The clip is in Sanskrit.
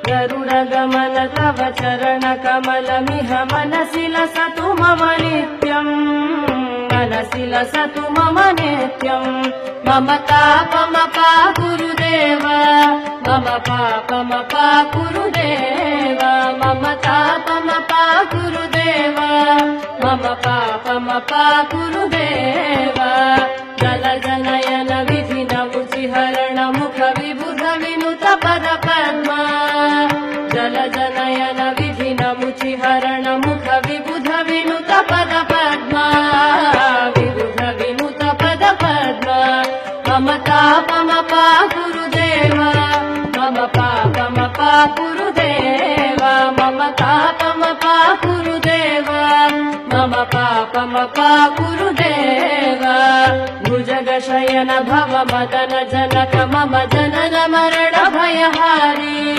गरुडगमन तव चरणकमलमिह मनसि लसतु मम नित्यम् मनसि लसतु मम नित्यम् मम तापमपा गुरुदेव मम पापमपा गुरुदेव मम तापमपा गुरुदेव मम पापमपा गुरुदेव जलजनयन विधिन मुचिहरण मुख विबुध विनुत पद पद्मा जलजनयन विधिन मुचिहरण मुख विबुध विनुत पद पद्मा विबुध विनुत पद पद्मा मम तापमपा गुरुदेव मम पापमपा गुरुदेव मम तापमपा गुरुदेव मम पापमपा गुरुदेव भुजगशयन भव मदन जनक मम जनन मरण भयहारी